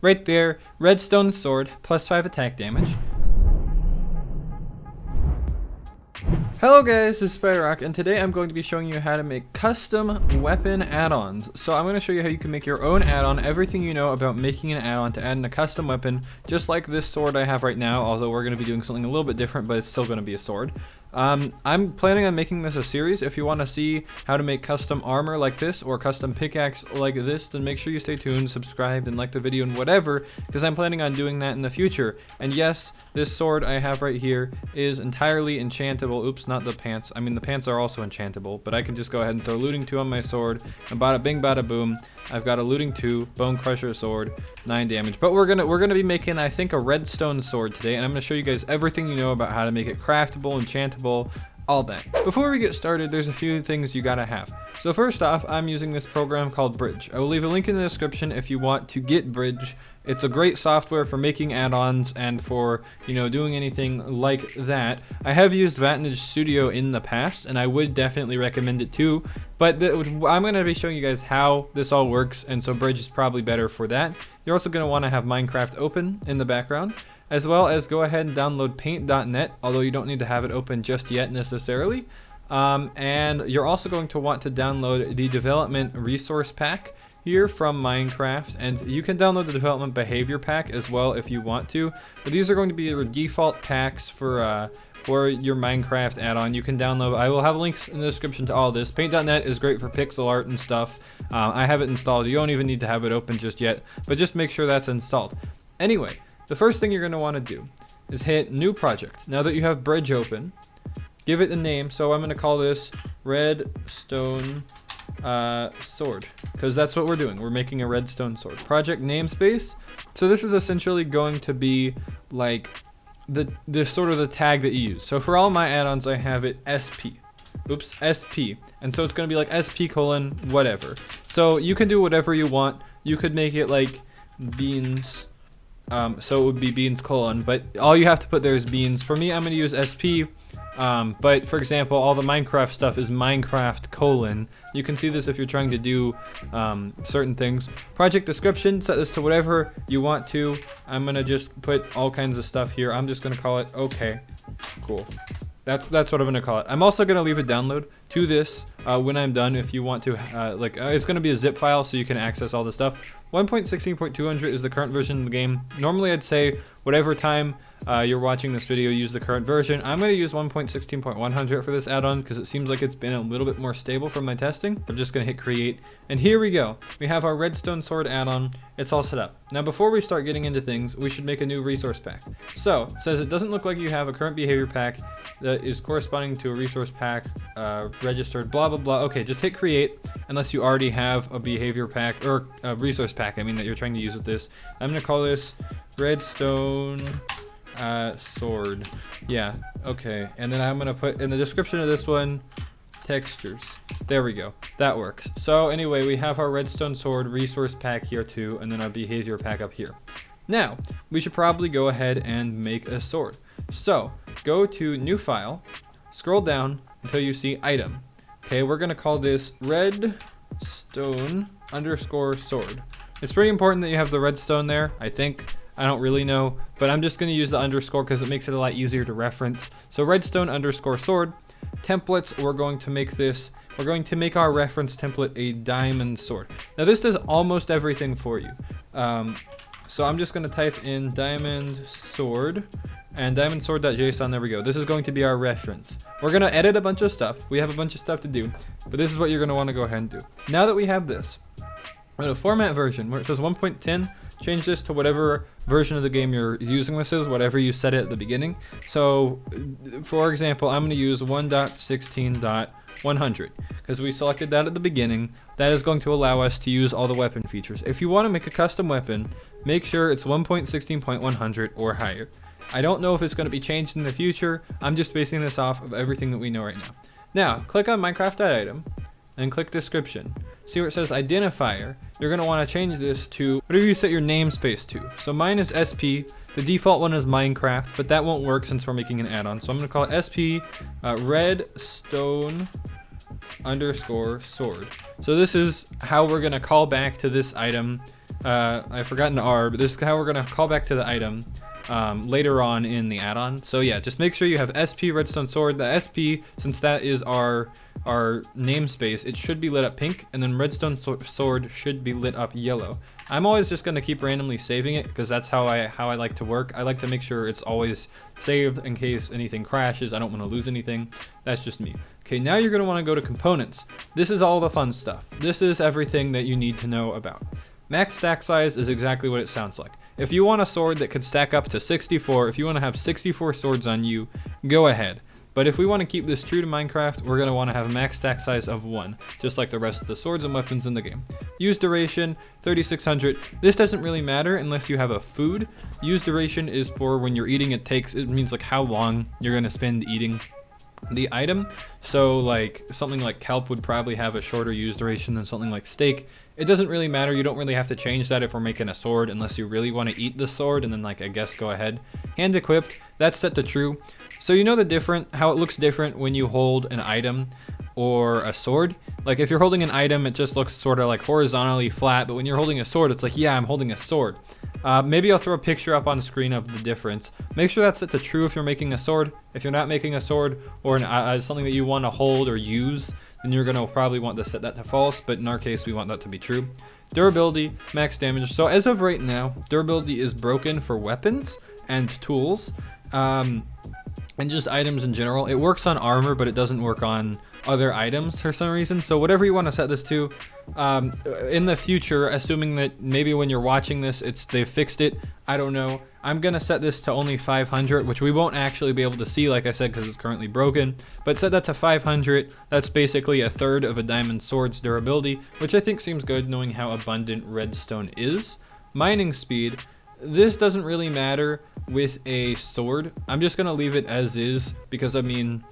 Right there, redstone sword, +5 attack damage. Hello guys, this is Spyderrock, and today I'm going to be showing you how to make custom weapon add-ons. So I'm going to show you how you can make your own add-on, everything you know about making an add-on to add in a custom weapon, just like this sword I have right now, although we're going to be doing something a little bit different, but it's still going to be a sword. I'm planning on making this a series. If you want to see how to make custom armor like this or custom pickaxe like this, then make sure you stay tuned, subscribe, and like the video and whatever, because I'm planning on doing that in the future. And yes, this sword I have right here is entirely enchantable. Oops, not the pants. I mean, the pants are also enchantable, but I can just go ahead and throw looting 2 on my sword, and bada bing bada boom, I've got a looting 2 bone crusher sword, 9 damage. But we're gonna be making, I think, a redstone sword today, and I'm gonna show you guys everything you know about how to make it craftable, enchantable, all that. Before we get started, there's a few things you gotta have. So first off, I'm using this program called Bridge. I will leave a link in the description if you want to get Bridge. It's a great software for making add-ons and for, you know, doing anything like that. I have used Vantage Studio in the past, and I would definitely recommend it too, but I'm going to be showing you guys how this all works, and so Bridge is probably better for that. You're also going to want to have Minecraft open in the background, as well as go ahead and download paint.net, although you don't need to have it open just yet necessarily. And you're also going to want to download the development resource pack here from Minecraft, and you can download the development behavior pack as well if you want to, but these are going to be your default packs for your Minecraft add-on. You can download, I will have links in the description to all this. Paint.net is great for pixel art and stuff. I have it installed. You don't even need to have it open just yet, but just make sure that's installed. Anyway, the first thing you're going to want to do is hit new project. Now that you have Bridge open, give it a name. So I'm going to call this redstone sword, because that's what we're doing. We're making a redstone sword. Project namespace. So this is essentially going to be like the sort of the tag that you use. So for all my add-ons, I have it SP. Oops, SP. And so it's going to be like SP colon whatever. So you can do whatever you want. You could make it like beans. So it would be beans colon, but all you have to put there is beans. For me, I'm going to use SP. But for example, all the Minecraft stuff is Minecraft colon. You can see this if you're trying to do certain things. Project description, set this to whatever you want to. I'm gonna just put all kinds of stuff here. I'm just gonna call it okay. Cool. That's what I'm gonna call it. I'm also gonna leave a download to this when I'm done if you want to. It's gonna be a zip file so you can access all the stuff. 1.16.200 is the current version of the game. Normally I'd say whatever time you're watching this video, use the current version. I'm going to use 1.16.100 for this add-on because it seems like it's been a little bit more stable from my testing. I'm just going to hit create, and here we go. We have our redstone sword add-on. It's all set up. Now before we start getting into things, we should make a new resource pack. So it says it doesn't look like you have a current behavior pack that is corresponding to a resource pack registered, blah blah blah. Okay, just hit create unless you already have a behavior pack or a resource pack, I mean, that you're trying to use with this. I'm going to call this redstone sword. Yeah, okay. And then I'm gonna put in the description of this one textures. There we go. That works. So anyway, we have our redstone sword resource pack here too, and then our behavior pack up here. Now we should probably go ahead and make a sword. So go to new file, scroll down until you see item. Okay, we're gonna call this redstone underscore sword. It's pretty important that you have the redstone there, I think. I don't really know, but I'm just going to use the underscore because it makes it a lot easier to reference. So redstone underscore sword. Templates, we're going to make our reference template a diamond sword. Now this does almost everything for you. So I'm just going to type in diamond sword and diamondsword.json. There we go. This is going to be our reference. We're going to edit a bunch of stuff. We have a bunch of stuff to do, but this is what you're going to want to go ahead and do. Now that we have this, we're going to format version where it says 1.10. Change this to whatever version of the game you're using this is, whatever you set it at the beginning. So for example, I'm going to use 1.16.100 because we selected that at the beginning. That is going to allow us to use all the weapon features. If you want to make a custom weapon, make sure it's 1.16.100 or higher. I don't know if it's going to be changed in the future. I'm just basing this off of everything that we know right now. Now click on Minecraft.item and click description. See where it says identifier. You're going to want to change this to whatever you set your namespace to. So mine is SP. The default one is Minecraft, but that won't work since we're making an add-on. So I'm going to call it SP redstone underscore sword. So this is how we're going to call back to this item I forgot an R, but this is how we're gonna call back to the item later on in the add-on. So yeah, just make sure you have SP redstone sword. The SP, since that is our namespace, it should be lit up pink, and then redstone sword should be lit up yellow. I'm always just gonna keep randomly saving it because that's how I like to work. I like to make sure it's always saved in case anything crashes. I don't want to lose anything. That's just me. Okay, now you're gonna want to go to components. This is all the fun stuff. This is everything that you need to know about. Max stack size is exactly what it sounds like. If you want a sword that could stack up to 64, if you want to have 64 swords on you, go ahead. But if we want to keep this true to Minecraft, we're going to want to have a max stack size of 1, just like the rest of the swords and weapons in the game. Use duration, 3600. This doesn't really matter unless you have a food. Use duration is for when you're eating. It means like how long you're going to spend eating the item. So like something like kelp would probably have a shorter use duration than something like steak. It doesn't really matter. You don't really have to change that if we're making a sword unless you really want to eat the sword, and then like I guess go ahead. Hand equipped, that's set to true. So you know how it looks different when you hold an item or a sword. Like if you're holding an item, it just looks sort of like horizontally flat, but when you're holding a sword, it's like, yeah, I'm holding a sword. Maybe I'll throw a picture up on the screen of the difference. Make sure that's set to true if you're making a sword. If you're not making a sword or something that you want to hold or use, then you're going to probably want to set that to false, but in our case, we want that to be true. Durability, max damage. So as of right now, durability is broken for weapons and tools, and just items in general. It works on armor, but it doesn't work on other items for some reason. So whatever you want to set this to, in the future, assuming that maybe when you're watching this, they've fixed it, I don't know. I'm gonna set this to only 500, which we won't actually be able to see, like I said, because it's currently broken. But set that to 500. That's basically a third of a diamond sword's durability, which I think seems good knowing how abundant redstone is. Mining speed. This doesn't really matter with a sword. I'm just gonna leave it as is because I mean,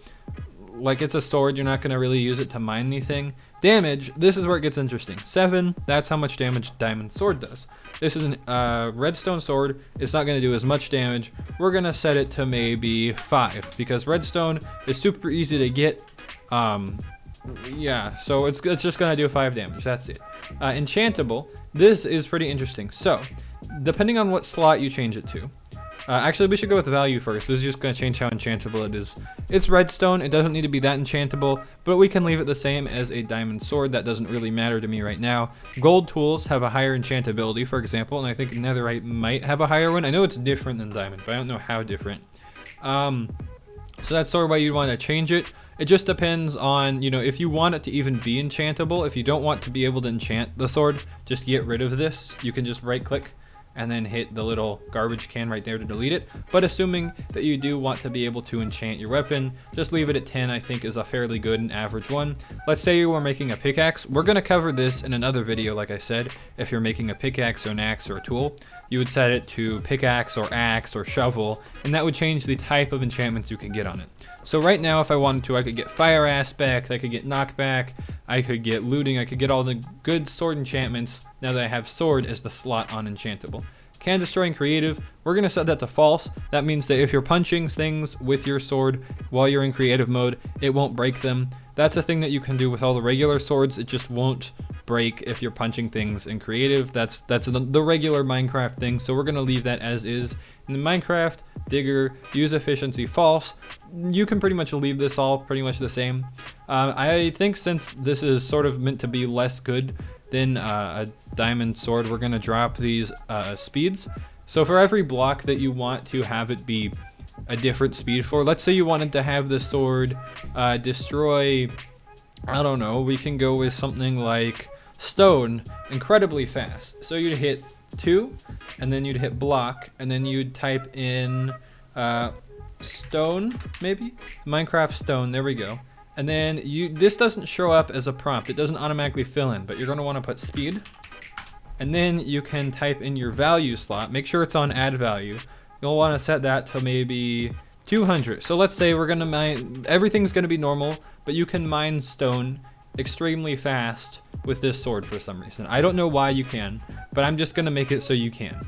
like it's a sword, you're not gonna really use it to mine anything. Damage, this is where it gets interesting. 7, that's how much damage diamond sword does. This is a redstone sword. It's not gonna do as much damage. We're gonna set it to maybe 5 because redstone is super easy to get. Yeah, so it's just gonna do 5 damage, that's it. Enchantable, this is pretty interesting. So, depending on what slot you change it to. Actually, we should go with the value first. This is just going to change how enchantable it is. It's redstone. It doesn't need to be that enchantable, but we can leave it the same as a diamond sword. That doesn't really matter to me right now. Gold tools have a higher enchantability, for example, and I think netherite might have a higher one. I know it's different than diamond, but I don't know how different. So that's sort of why you'd want to change it. It just depends on, you know, if you want it to even be enchantable. If you don't want to be able to enchant the sword, just get rid of this. You can just right click and then hit the little garbage can right there to delete it. But assuming that you do want to be able to enchant your weapon, just leave it at 10, I think is a fairly good and average one. Let's say you were making a pickaxe. We're gonna cover this in another video, like I said. If you're making a pickaxe or an axe or a tool, you would set it to pickaxe or axe or shovel, and that would change the type of enchantments you can get on it. So right now, if I wanted to, I could get fire aspect, I could get knockback, I could get looting, I could get all the good sword enchantments now that I have sword as the slot on enchantable. Can destroy in creative, we're going to set that to false. That means that if you're punching things with your sword while you're in creative mode, it won't break them. That's a thing that you can do with all the regular swords. It just won't break if you're punching things in creative. That's the regular Minecraft thing, so we're going to leave that as is. In the Minecraft, digger, use efficiency false. You can pretty much leave this all pretty much the same. I think since this is sort of meant to be less good than a diamond sword, we're going to drop these speeds. So for every block that you want to have it be a different speed for, let's say you wanted to have the sword destroy, I don't know, we can go with something like stone incredibly fast. So you'd hit 2, and then you'd hit block, and then you'd type in stone, maybe? Minecraft stone, there we go. And then this doesn't show up as a prompt. It doesn't automatically fill in, but you're gonna wanna put speed. And then you can type in your value slot. Make sure it's on add value. You'll wanna set that to maybe 200. So let's say we're gonna mine, everything's gonna be normal, but you can mine stone extremely fast with this sword for some reason. I don't know why you can, but I'm just gonna make it so you can.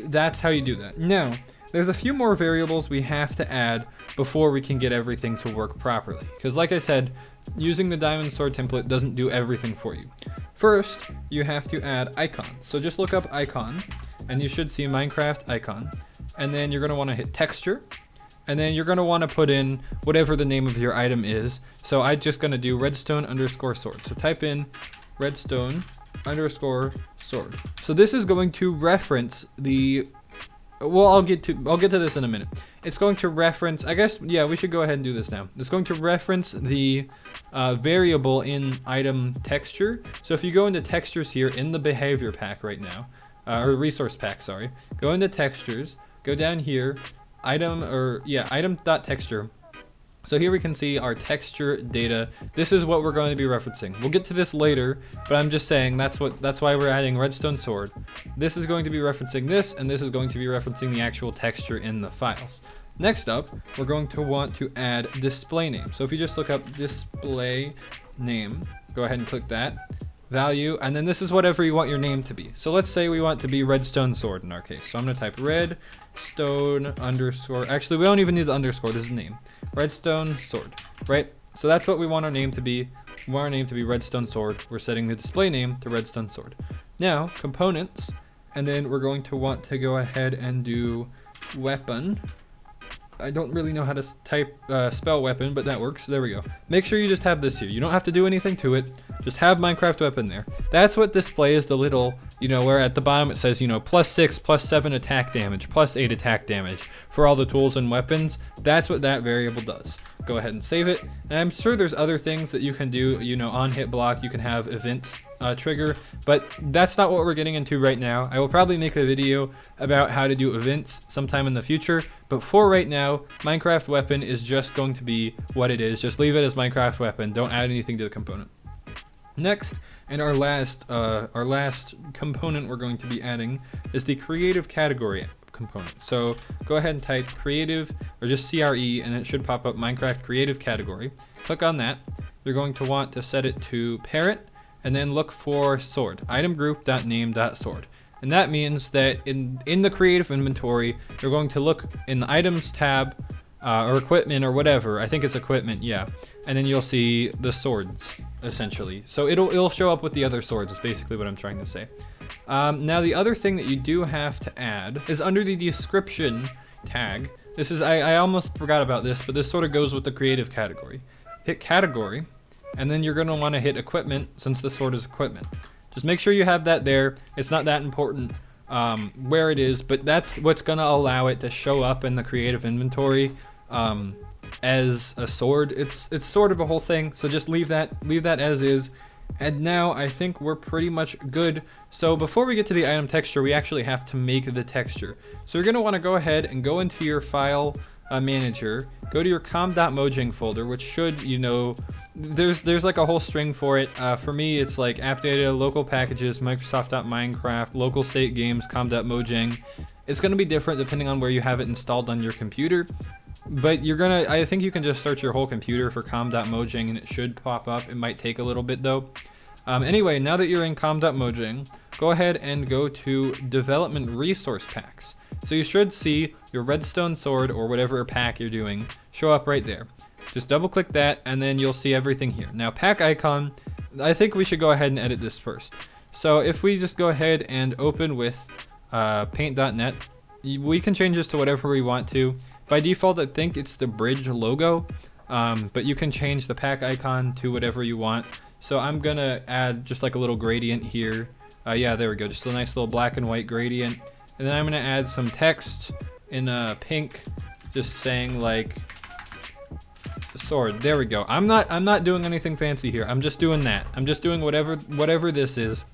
That's how you do that. Now, there's a few more variables we have to add before we can get everything to work properly. Because like I said, using the diamond sword template doesn't do everything for you. First, you have to add icon. So just look up icon, and you should see Minecraft icon. And then you're going to want to hit texture. And then you're going to want to put in whatever the name of your item is. So I'm just going to do redstone_sword. So type in redstone_sword. So this is going to reference the, well, I'll get to this in a minute. It's going to reference, I guess, yeah, we should go ahead and do this now. It's going to reference the variable in item texture. So if you go into textures here in the behavior pack right now, or resource pack, sorry, go into textures, go down here, item.texture. So here we can see our texture data. This is what we're going to be referencing. We'll get to this later, but I'm just saying that's why we're adding redstone sword. This is going to be referencing this, and this is going to be referencing the actual texture in the files. Next up, we're going to want to add display name. So if you just look up display name, go ahead and click that. Value, and then this is whatever you want your name to be. So let's say we want to be redstone sword in our case. So I'm gonna type redstone_, actually we don't even need the underscore, this is name. Redstone sword, right? So that's what we want our name to be. We want our name to be redstone sword. We're setting the display name to redstone sword. Now, components, and then we're going to want to go ahead and do weapon. I don't really know how to spell weapon, but that works. There we go. Make sure you just have this here. You don't have to do anything to it. Just have Minecraft weapon there. That's what displays the little, where at the bottom it says, +6, +7 attack damage, +8 attack damage for all the tools and weapons. That's what that variable does. Go ahead and save it. And I'm sure there's other things that you can do, on hit block, you can have events trigger, but that's not what we're getting into right now. I will probably make a video about how to do events sometime in the future, but for right now, Minecraft weapon is just going to be what it is. Just leave it as Minecraft weapon. Don't add anything to the component. Next, and our last component we're going to be adding is the creative category component. So go ahead and type creative, or just CRE, and it should pop up Minecraft creative category. Click on that. You're going to want to set it to parent, and then look for sword, item group.name.sword. And that means that in the creative inventory, you're going to look in the items tab, or equipment or whatever. I think it's equipment, yeah. And then you'll see the swords, essentially. So it'll show up with the other swords, is basically what I'm trying to say. Now the other thing that you do have to add is under the description tag. This is, I almost forgot about this, but this sort of goes with the creative category. Hit category, and then you're going to want to hit equipment, since the sword is equipment. Just make sure you have that there. It's not that important where it is, but that's what's going to allow it to show up in the creative inventory as a sword. It's sort of a whole thing, so just leave that as is. And now I think we're pretty much good. So before we get to the item texture, we actually have to make the texture. So you're going to want to go ahead and go into your file manager, go to your com.mojang folder, which should, there's like a whole string for it. For me, it's like app data, local packages, Microsoft.Minecraft, local state games, com.mojang. It's going to be different depending on where you have it installed on your computer. But I think you can just search your whole computer for com.mojang and it should pop up. It might take a little bit though. Anyway, now that you're in com.mojang, go ahead and go to development resource packs. So you should see your redstone sword or whatever pack you're doing show up right there. Just double click that and then you'll see everything here. Now pack icon, I think we should go ahead and edit this first. So if we just go ahead and open with paint.net, we can change this to whatever we want to. By default, I think it's the bridge logo, but you can change the pack icon to whatever you want. So I'm gonna add just like a little gradient here. Yeah, there we go, just a nice little black and white gradient. And then I'm gonna add some text in pink, just saying like sword. There we go. I'm not doing anything fancy here. I'm just doing that. I'm just doing whatever this is.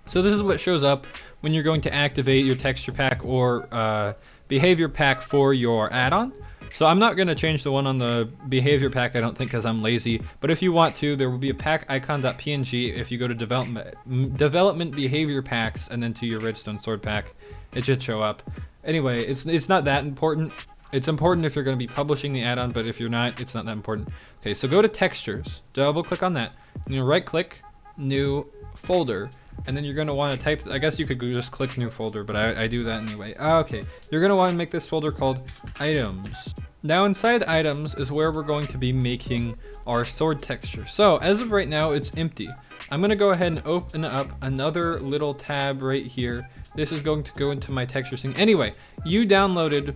So this is what shows up when you're going to activate your texture pack or behavior pack for your add-on. So I'm not going to change the one on the behavior pack, I don't think, because I'm lazy. But if you want to, there will be a pack icon.png. If you go to development behavior packs and then to your redstone sword pack, it should show up. Anyway, it's not that important. It's important if you're going to be publishing the add-on, but if you're not, it's not that important. Okay, so go to textures, double click on that, and you right click, new folder. And then you're going to want to type, I guess you could just click new folder, but I do that anyway. Okay, you're going to want to make this folder called items. Now inside items is where we're going to be making our sword texture. So as of right now, it's empty. I'm gonna go ahead and open up another little tab right here. This is going to go into my texture thing. Anyway, you downloaded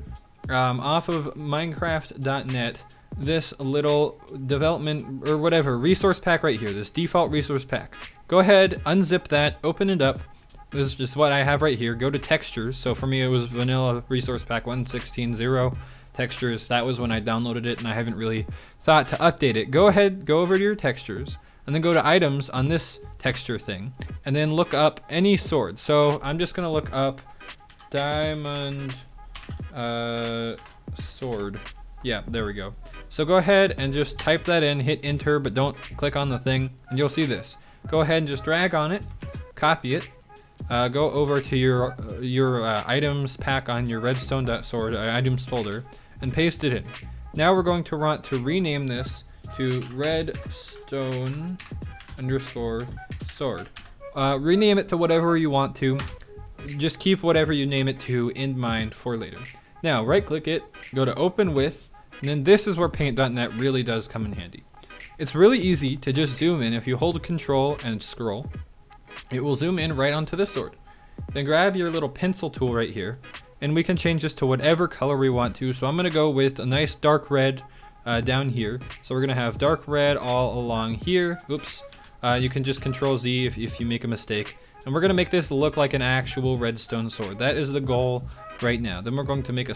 off of Minecraft.net this little development or whatever resource pack right here, this default resource pack. Go ahead, unzip that, open it up. This is just what I have right here. Go to textures. So for me, it was vanilla resource pack 1.16.0 textures. That was when I downloaded it, and I haven't really thought to update it. Go ahead, go over to your textures, and then go to items on this texture thing, and then look up any sword. So I'm just gonna look up diamond sword. Yeah, there we go. So go ahead and just type that in, hit enter, but don't click on the thing, and you'll see this. Go ahead and just drag on it, copy it, go over to your items pack on your redstone.sword items folder, and paste it in. Now we're going to want to rename this to redstone underscore sword. Rename it to whatever you want to. Just keep whatever you name it to in mind for later. Now right click it, go to open with, and then this is where paint.net really does come in handy. It's really easy to just zoom in. If you hold control and scroll, it will zoom in right onto the sword. Then grab your little pencil tool right here, and we can change this to whatever color we want to. So I'm gonna go with a nice dark red down here. So we're gonna have dark red all along here. Oops. You can just Control Z if you make a mistake. And we're gonna make this look like an actual redstone sword. That is the goal right now. Then we're going to make it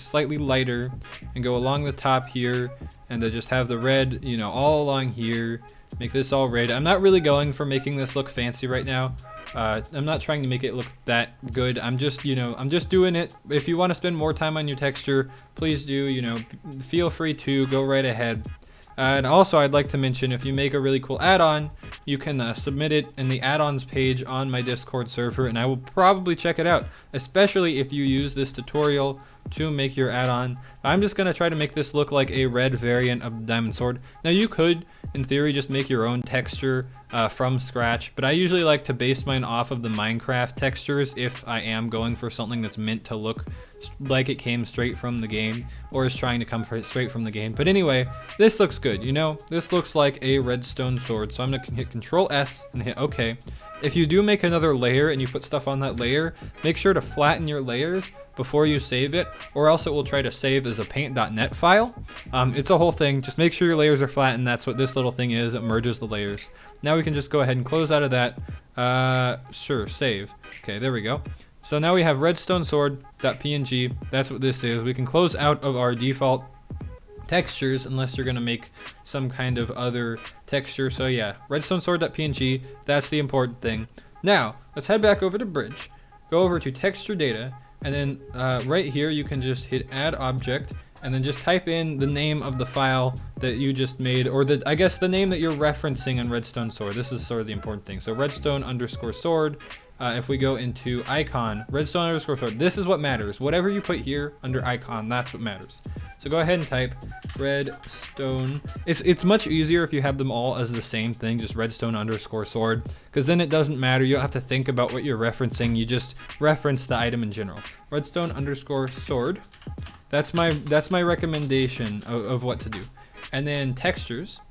slightly lighter and go along the top here, and to just have the red, you know, all along here. Make this all red. I'm not really going for making this look fancy right now. I'm not trying to make it look that good. I'm just, you know, I'm just doing it. If you want to spend more time on your texture, please do, you know, feel free to go right ahead. And also I'd like to mention, if you make a really cool add-on, you can submit it in the add-ons page on my Discord server, and I will probably check it out, especially if you use this tutorial to make your add-on. I'm just going to try to make this look like a red variant of the diamond sword. Now you could, in theory, just make your own texture from scratch, but I usually like to base mine off of the Minecraft textures if I am going for something that's meant to look like it came straight from the game, or is trying to come straight from the game. But anyway, this looks good, you know? This looks like a redstone sword, so I'm gonna hit Control S and hit OK. If you do make another layer and you put stuff on that layer, make sure to flatten your layers before you save it, or else it will try to save as a paint.net file. It's a whole thing. Just make sure your layers are flattened. That's what this little thing is. It merges the layers. Now we can just go ahead and close out of that. Sure, save. Okay, there we go. So now we have redstone sword.png. That's what this is. We can close out of our default textures unless you're going to make some kind of other texture. So yeah, redstone sword.png, that's the important thing. Now let's head back over to bridge, go over to texture data, and then right here you can just hit add object, and then just type in the name of the file that you just made, or I guess the name that you're referencing on redstone sword. This is sort of the important thing. So redstone underscore sword. If we go into icon, redstone underscore sword, this is what matters. Whatever you put here under icon, that's what matters. So go ahead and type redstone. It's much easier if you have them all as the same thing, just redstone underscore sword, because then it doesn't matter. You don't have to think about what you're referencing. You just reference the item in general. Redstone underscore sword. That's my recommendation of what to do. And then textures.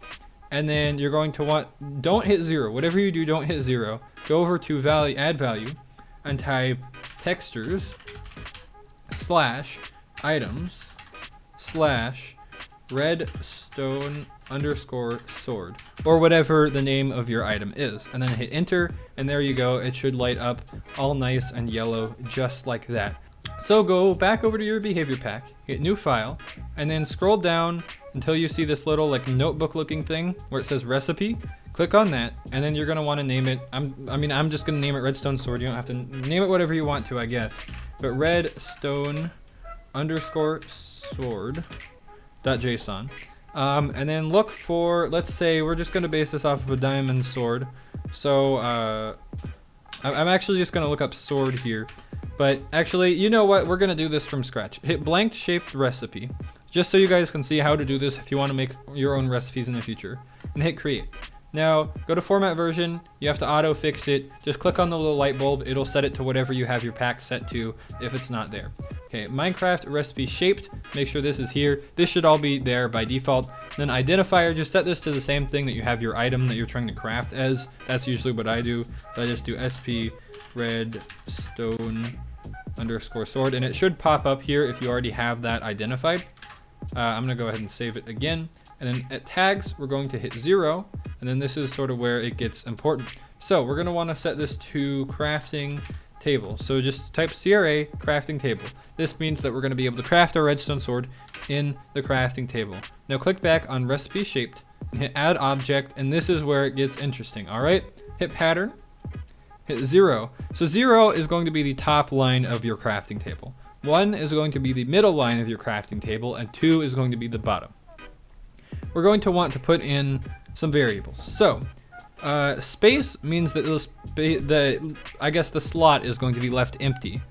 And then you're going to want, don't hit 0. Whatever you do, don't hit 0. Go over to value, add value, and type textures / items / redstone underscore sword, or whatever the name of your item is. And then hit enter, and there you go. It should light up all nice and yellow, just like that. So go back over to your behavior pack, hit new file, and then scroll down until you see this little like notebook looking thing where it says recipe. Click on that, and then you're gonna want to name it. I'm just gonna name it redstone sword. You don't have to name it whatever you want to, I guess. But redstone underscore sword .json. And then look for, let's say we're just gonna base this off of a diamond sword. So I'm actually just gonna look up sword here. But actually, you know what? We're gonna do this from scratch. Hit blank shaped recipe, just so you guys can see how to do this if you want to make your own recipes in the future. And hit create. Now, go to format version, you have to auto fix it. Just click on the little light bulb, it'll set it to whatever you have your pack set to if it's not there. Okay, Minecraft recipe shaped, make sure this is here. This should all be there by default. Then identifier, just set this to the same thing that you have your item that you're trying to craft as. That's usually what I do. So I just do sp redstone underscore sword, and it should pop up here if you already have that identified. I'm gonna go ahead and save it again. And then at tags, we're going to hit 0. And then this is sort of where it gets important. So we're gonna wanna set this to crafting table. So just type CRA crafting table. This means that we're gonna be able to craft our redstone sword in the crafting table. Now click back on recipe shaped and hit add object. And this is where it gets interesting, all right? Hit pattern, hit 0. So 0 is going to be the top line of your crafting table. 1 is going to be the middle line of your crafting table, and 2 is going to be the bottom. We're going to want to put in some variables. So space means that the slot is going to be left empty.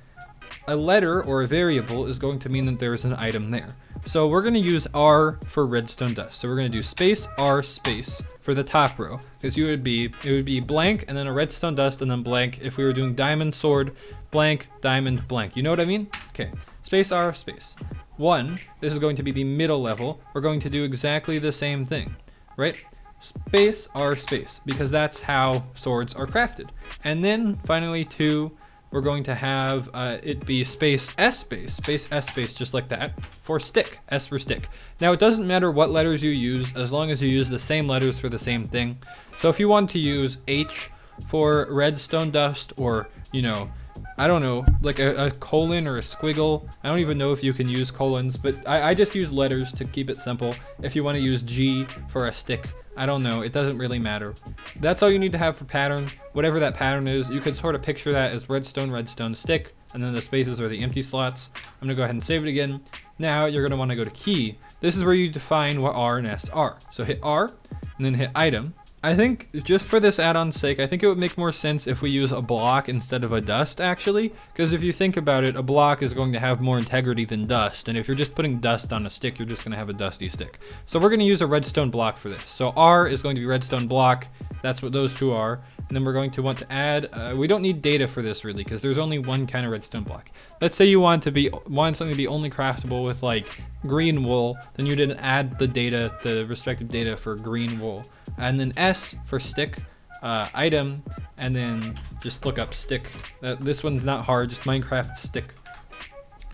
A letter or a variable is going to mean that there is an item there. So we're going to use R for redstone dust. So we're going to do space R space for the top row, because it would be blank and then a redstone dust and then blank if we were doing diamond sword, blank, diamond, blank. You know what I mean? Okay, space R space. 1, this is going to be the middle level. We're going to do exactly the same thing, right? Space R space, because that's how swords are crafted. And then finally 2, we're going to have it be space S space, just like that, for stick, S for stick. Now it doesn't matter what letters you use, as long as you use the same letters for the same thing. So if you want to use H for redstone dust, or, you know, I don't know, like a colon or a squiggle. I don't even know if you can use colons, but I just use letters to keep it simple. If you want to use G for a stick, I don't know, it doesn't really matter. That's all you need to have for pattern. Whatever that pattern is, you could sort of picture that as redstone, stick, and then the spaces are the empty slots. I'm gonna go ahead and save it again. Now you're gonna wanna go to key. This is where you define what R and S are. So hit R, and then hit item. I think just for this add-on's sake, I think it would make more sense if we use a block instead of a dust, actually. Because if you think about it, a block is going to have more integrity than dust. And if you're just putting dust on a stick, you're just going to have a dusty stick. So we're going to use a redstone block for this. So R is going to be redstone block. That's what those two are. And then we're going to want to add, we don't need data for this really, because there's only one kind of redstone block. Let's say you want something to be only craftable with like green wool, then you didn't add the data, the respective data for green wool. And then S for stick, item, and then just look up stick. This one's not hard, just Minecraft stick.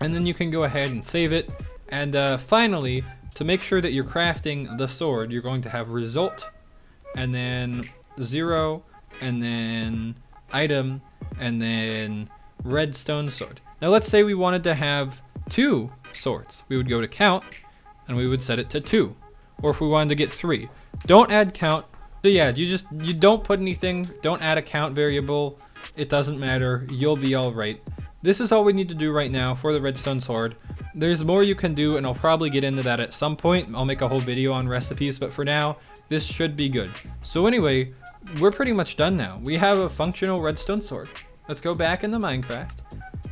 And then you can go ahead and save it. And finally, to make sure that you're crafting the sword, you're going to have result, and then 0, and then item, and then redstone sword. Now let's say we wanted to have 2 swords. We would go to count, and we would set it to 2. Or if we wanted to get 3. Don't add count. So yeah, you don't put anything, don't add a count variable. It doesn't matter, you'll be all right. This is all we need to do right now for the redstone sword. There's more you can do, and I'll probably get into that at some point. I'll make a whole video on recipes, but for now, this should be good. So anyway, we're pretty much done now. We have a functional redstone sword. Let's go back into Minecraft,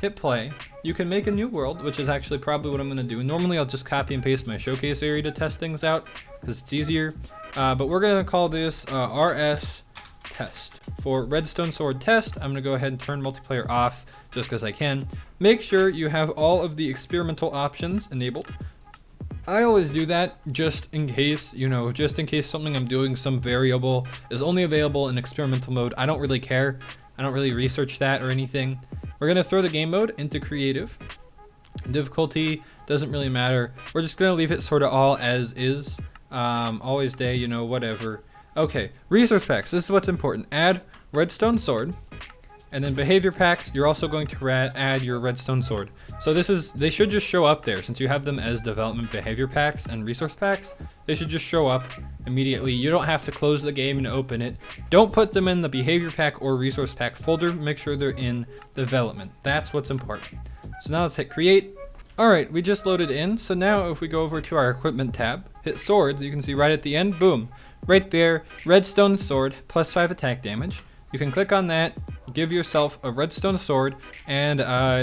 hit play. You can make a new world, which is actually probably what I'm gonna do. Normally I'll just copy and paste my showcase area to test things out, because it's easier. But we're gonna call this RS test. For redstone sword test, I'm gonna go ahead and turn multiplayer off just because I can. Make sure you have all of the experimental options enabled. I always do that just in case, just in case something I'm doing, some variable is only available in experimental mode. I don't really care. I don't really research that or anything. We're gonna throw the game mode into creative. Difficulty doesn't really matter. We're just gonna leave it sort of all as is. Always day, whatever. Okay, resource packs, this is what's important. Add redstone sword, and then behavior packs, you're also going to add your redstone sword. So they should just show up there, since you have them as development behavior packs and resource packs. They should just show up immediately. You don't have to close the game and open it. Don't put them in the behavior pack or resource pack folder. Make sure they're in development. That's what's important. So now let's hit create. All right, we just loaded in. So now if we go over to our equipment tab, hit swords, you can see right at the end, boom, right there, redstone sword, +5 attack damage. You can click on that, give yourself a redstone sword, and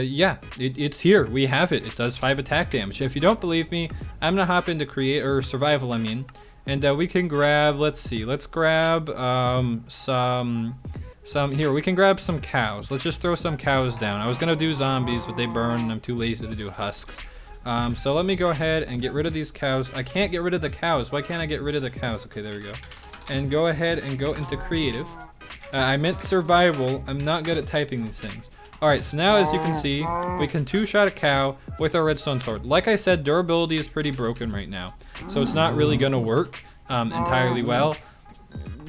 yeah, it's here. We have it. It does 5 attack damage. If you don't believe me, I'm gonna hop into create or survival, And we can grab, let's grab here, we can grab some cows. Let's just throw some cows down. I was gonna do zombies, but they burn and I'm too lazy to do husks. So let me go ahead and get rid of these cows. I can't get rid of the cows. Why can't I get rid of the cows? Okay, there we go. And go ahead and go into creative. I meant survival. I'm not good at typing these things. Alright, so now as you can see, we can two-shot a cow with our redstone sword. Like I said, durability is pretty broken right now. So it's not really gonna work entirely well,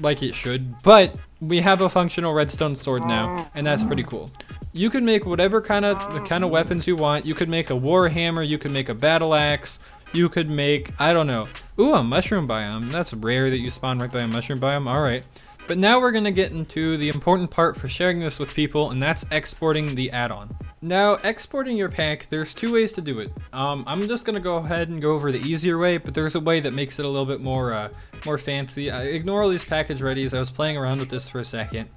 like it should. But we have a functional redstone sword now, and that's pretty cool. You can make whatever kind of weapons you want. You could make a war hammer, you could make a battle axe, you could make, I don't know. Ooh, a mushroom biome. That's rare that you spawn right by a mushroom biome. Alright. But now we're going to get into the important part for sharing this with people, and that's exporting the add-on. Now, exporting your pack, there's two ways to do it. I'm just going to go ahead and go over the easier way, but there's a way that makes it a little bit more fancy. Ignore all these package readies. I was playing around with this for a second.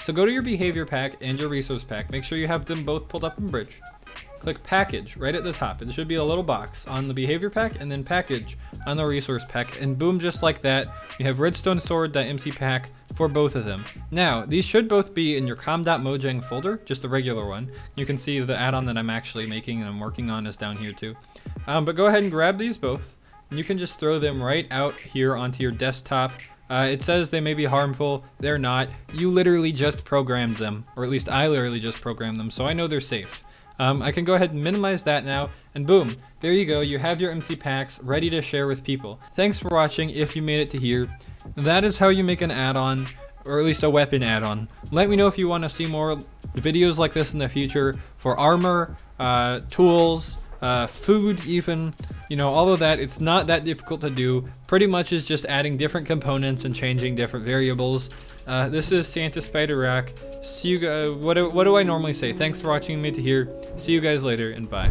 So go to your behavior pack and your resource pack. Make sure you have them both pulled up in Bridge. Click package right at the top. It should be a little box on the behavior pack and then package on the resource pack, and boom, just like that, you have redstone sword.mc pack for both of them. Now, these should both be in your com.mojang folder, just the regular one. You can see the add-on that I'm actually making and I'm working on is down here too. But go ahead and grab these both, and you can just throw them right out here onto your desktop. It says they may be harmful. They're not. You literally just programmed them, or at least I literally just programmed them, so I know they're safe. I can go ahead and minimize that now, and boom, there you go. You have your MC packs ready to share with people. Thanks for watching if you made it to here. That is how you make an add-on, or at least a weapon add-on. Let me know if you want to see more videos like this in the future for armor, tools, food even, you know, all of that. It's not that difficult to do. Pretty much is just adding different components and changing different variables. This is Santa Spyderrock. See you guys. What do I normally say? Thanks for watching me to here. See you guys later, and bye.